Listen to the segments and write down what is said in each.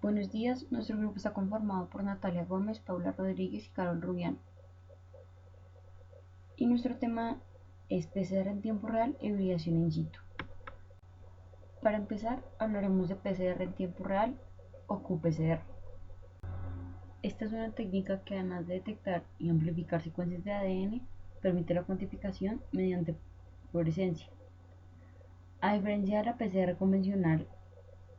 Buenos días, nuestro grupo está conformado por Natalia Gómez, Paula Rodríguez y Carol Rubiano. Y nuestro tema es PCR en tiempo real e hibridación in situ. Para empezar, hablaremos de PCR en tiempo real o qPCR. Esta es una técnica que, además de detectar y amplificar secuencias de ADN, permite la cuantificación mediante fluorescencia. A diferencia de la PCR convencional,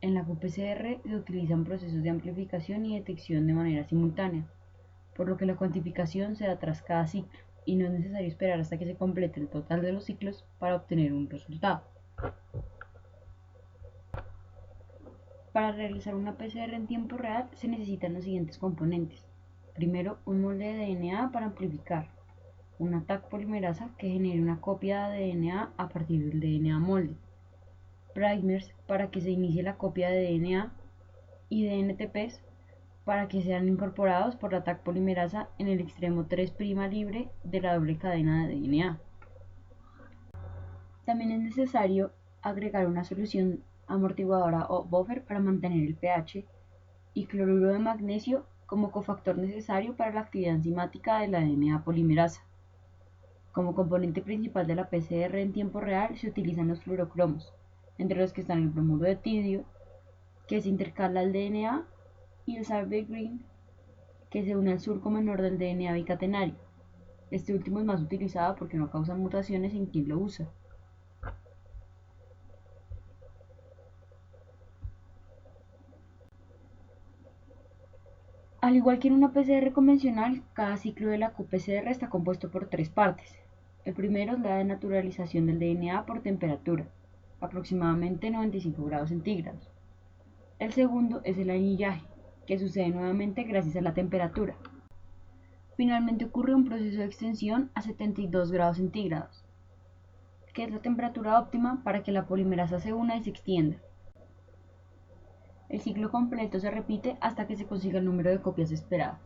en la qPCR se utilizan procesos de amplificación y detección de manera simultánea, por lo que la cuantificación se da tras cada ciclo y no es necesario esperar hasta que se complete el total de los ciclos para obtener un resultado. Para realizar una PCR en tiempo real se necesitan los siguientes componentes. Primero, un molde de DNA para amplificar, una Taq polimerasa que genere una copia de DNA a partir del DNA molde, primers para que se inicie la copia de DNA y DNTPs para que sean incorporados por la Taq polimerasa en el extremo 3' libre de la doble cadena de DNA. También es necesario agregar una solución amortiguadora o buffer para mantener el pH y cloruro de magnesio como cofactor necesario para la actividad enzimática de la DNA polimerasa. Como componente principal de la PCR en tiempo real se utilizan los fluorocromos, entre los que están el bromuro de tidio, que se intercala al DNA, y el Salvage Green, que se une al surco menor del DNA bicatenario. Este último es más utilizado porque no causa mutaciones en quien lo usa. Al igual que en una PCR convencional, cada ciclo de la qPCR está compuesto por tres partes. El primero es la denaturalización del DNA por temperatura, aproximadamente 95 grados centígrados. El segundo es el anillaje, que sucede nuevamente gracias a la temperatura. Finalmente ocurre un proceso de extensión a 72 grados centígrados, que es la temperatura óptima para que la polimerasa se una y se extienda. El ciclo completo se repite hasta que se consiga el número de copias esperadas.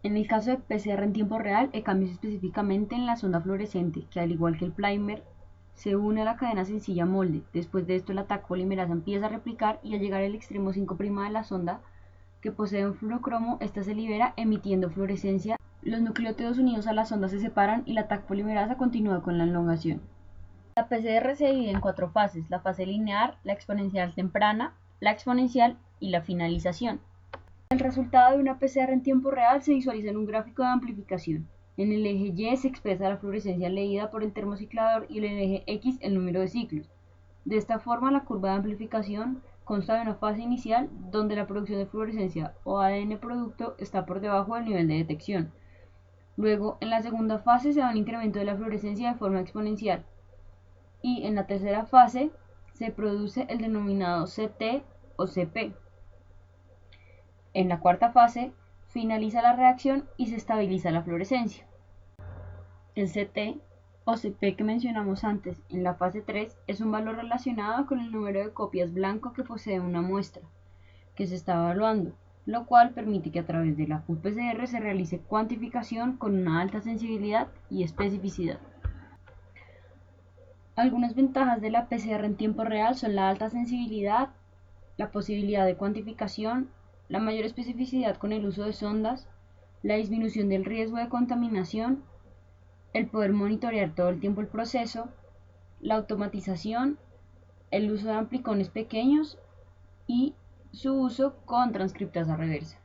En el caso de PCR en tiempo real, el cambio es específicamente en la sonda fluorescente, que al igual que el primer, se une a la cadena sencilla molde. Después de esto, la Taq polimerasa empieza a replicar y al llegar al extremo 5' de la sonda, que posee un fluorocromo, esta se libera emitiendo fluorescencia. Los nucleótidos unidos a la sonda se separan y la Taq polimerasa continúa con la elongación. La PCR se divide en cuatro fases: la fase lineal, la exponencial temprana, la exponencial y la finalización. El resultado de una PCR en tiempo real se visualiza en un gráfico de amplificación. En el eje Y se expresa la fluorescencia leída por el termociclador y en el eje X el número de ciclos. De esta forma, la curva de amplificación consta de una fase inicial donde la producción de fluorescencia o ADN producto está por debajo del nivel de detección. Luego, en la segunda fase se da un incremento de la fluorescencia de forma exponencial. Y en la tercera fase se produce el denominado CT o CP. En la cuarta fase, finaliza la reacción y se estabiliza la fluorescencia. El CT o CP que mencionamos antes en la fase 3 es un valor relacionado con el número de copias blanco que posee una muestra que se está evaluando, lo cual permite que a través de la qPCR se realice cuantificación con una alta sensibilidad y especificidad. Algunas ventajas de la PCR en tiempo real son la alta sensibilidad, la posibilidad de cuantificación, la mayor especificidad con el uso de sondas, la disminución del riesgo de contaminación, el poder monitorear todo el tiempo el proceso, la automatización, el uso de amplicones pequeños y su uso con transcriptasa reversa.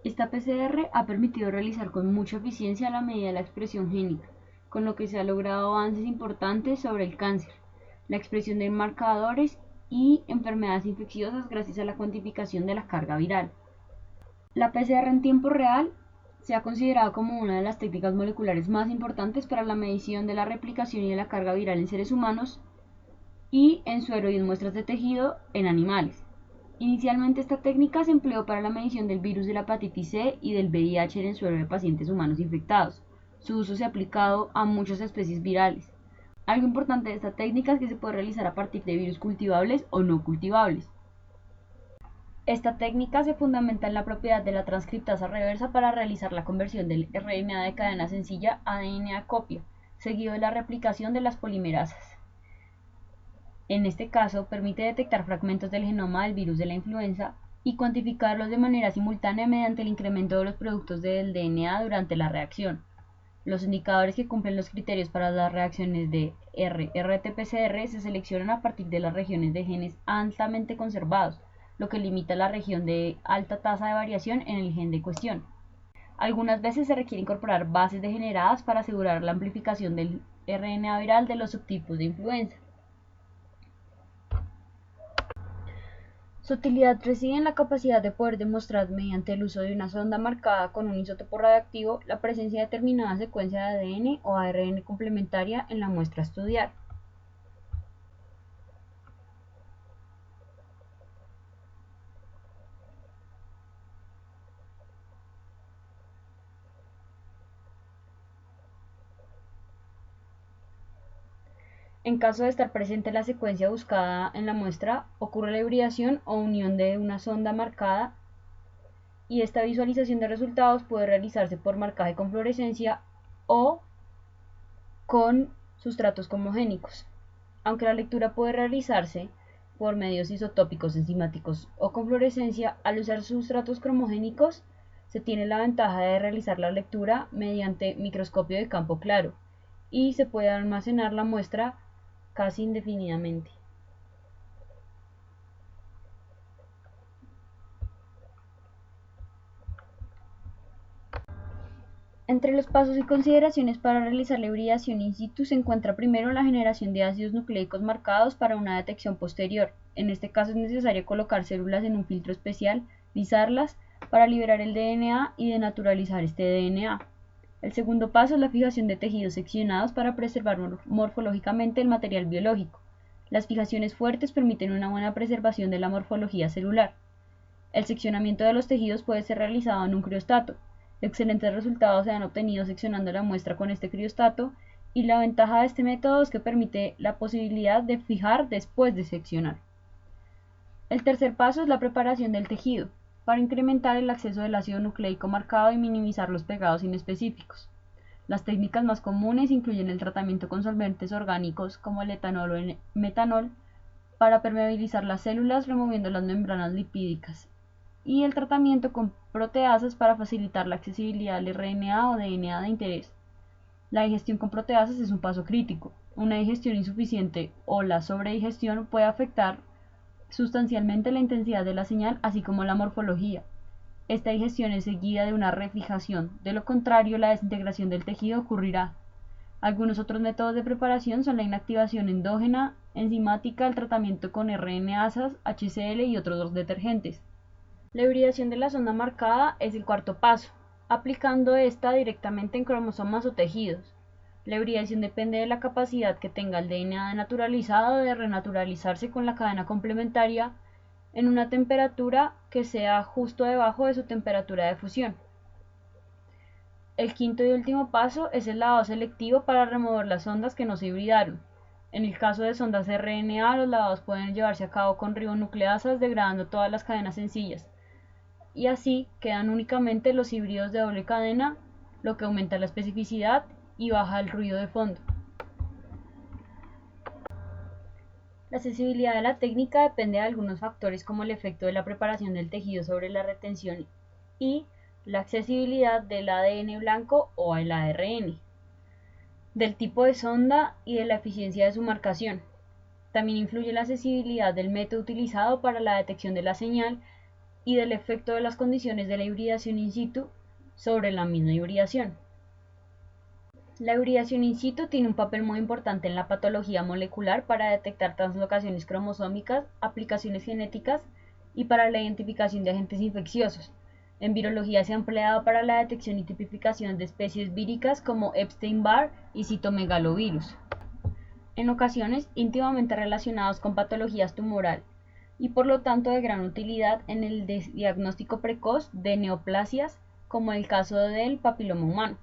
Esta PCR ha permitido realizar con mucha eficiencia la medida de la expresión génica, con lo que se han logrado avances importantes sobre el cáncer, la expresión de marcadores y enfermedades infecciosas gracias a la cuantificación de la carga viral. La PCR en tiempo real se ha considerado como una de las técnicas moleculares más importantes para la medición de la replicación y de la carga viral en seres humanos y en suero y en muestras de tejido en animales. Inicialmente esta técnica se empleó para la medición del virus de la hepatitis C y del VIH en el suero de pacientes humanos infectados. Su uso se ha aplicado a muchas especies virales. Algo importante de esta técnica es que se puede realizar a partir de virus cultivables o no cultivables. Esta técnica se fundamenta en la propiedad de la transcriptasa reversa para realizar la conversión del RNA de cadena sencilla a DNA copia, seguido de la replicación de las polimerasas. En este caso, permite detectar fragmentos del genoma del virus de la influenza y cuantificarlos de manera simultánea mediante el incremento de los productos del DNA durante la reacción. Los indicadores que cumplen los criterios para las reacciones de RT-PCR se seleccionan a partir de las regiones de genes altamente conservados, lo que limita la región de alta tasa de variación en el gen de cuestión. Algunas veces se requiere incorporar bases degeneradas para asegurar la amplificación del RNA viral de los subtipos de influenza. Su utilidad reside en la capacidad de poder demostrar mediante el uso de una sonda marcada con un isótopo radiactivo la presencia de determinada secuencia de ADN o ARN complementaria en la muestra a estudiar. En caso de estar presente la secuencia buscada en la muestra, ocurre la hibridación o unión de una sonda marcada y esta visualización de resultados puede realizarse por marcaje con fluorescencia o con sustratos cromogénicos. Aunque la lectura puede realizarse por medios isotópicos, enzimáticos o con fluorescencia, al usar sustratos cromogénicos se tiene la ventaja de realizar la lectura mediante microscopio de campo claro y se puede almacenar la muestra casi indefinidamente. Entre los pasos y consideraciones para realizar la hibridación in situ se encuentra primero la generación de ácidos nucleicos marcados para una detección posterior. En este caso es necesario colocar células en un filtro especial, lisarlas para liberar el DNA y denaturalizar este DNA. El segundo paso es la fijación de tejidos seccionados para preservar morfológicamente el material biológico. Las fijaciones fuertes permiten una buena preservación de la morfología celular. El seccionamiento de los tejidos puede ser realizado en un criostato. Excelentes resultados se han obtenido seccionando la muestra con este criostato y la ventaja de este método es que permite la posibilidad de fijar después de seccionar. El tercer paso es la preparación del tejido, para incrementar el acceso del ácido nucleico marcado y minimizar los pegados inespecíficos. Las técnicas más comunes incluyen el tratamiento con solventes orgánicos como el etanol o el metanol para permeabilizar las células removiendo las membranas lipídicas y el tratamiento con proteasas para facilitar la accesibilidad al RNA o DNA de interés. La digestión con proteasas es un paso crítico. Una digestión insuficiente o la sobredigestión puede afectar sustancialmente la intensidad de la señal, así como la morfología. Esta digestión es seguida de una refijación, de lo contrario la desintegración del tejido ocurrirá. Algunos otros métodos de preparación son la inactivación endógena, enzimática, el tratamiento con RNasas, HCl y otros detergentes. La hibridación de la sonda marcada es el cuarto paso, aplicando esta directamente en cromosomas o tejidos. La hibridación depende de la capacidad que tenga el DNA denaturalizado de renaturalizarse con la cadena complementaria en una temperatura que sea justo debajo de su temperatura de fusión. El quinto y último paso es el lavado selectivo para remover las sondas que no se hibridaron. En el caso de sondas RNA, los lavados pueden llevarse a cabo con ribonucleasas degradando todas las cadenas sencillas. Y así quedan únicamente los híbridos de doble cadena, lo que aumenta la especificidad y baja el ruido de fondo. La sensibilidad de la técnica depende de algunos factores como el efecto de la preparación del tejido sobre la retención y la accesibilidad del ADN blanco o el ARN, del tipo de sonda y de la eficiencia de su marcación. También influye la accesibilidad del método utilizado para la detección de la señal y del efecto de las condiciones de la hibridación in situ sobre la misma hibridación. La hibridación in situ tiene un papel muy importante en la patología molecular para detectar translocaciones cromosómicas, aplicaciones genéticas y para la identificación de agentes infecciosos. En virología se ha empleado para la detección y tipificación de especies víricas como Epstein-Barr y citomegalovirus, en ocasiones íntimamente relacionados con patologías tumoral y por lo tanto de gran utilidad en el diagnóstico precoz de neoplasias como el caso del papiloma humano.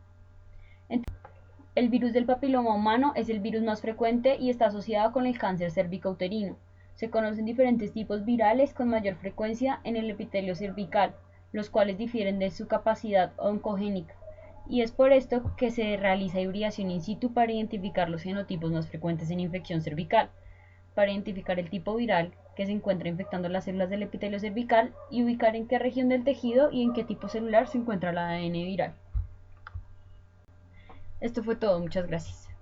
El virus del papiloma humano es el virus más frecuente y está asociado con el cáncer cervicouterino. Se conocen diferentes tipos virales con mayor frecuencia en el epitelio cervical, los cuales difieren de su capacidad oncogénica, y es por esto que se realiza hibridación in situ para identificar los genotipos más frecuentes en infección cervical. para identificar el tipo viral que se encuentra infectando las células del epitelio cervical y ubicar en qué región del tejido y en qué tipo celular se encuentra el ADN viral. Esto fue todo, muchas gracias.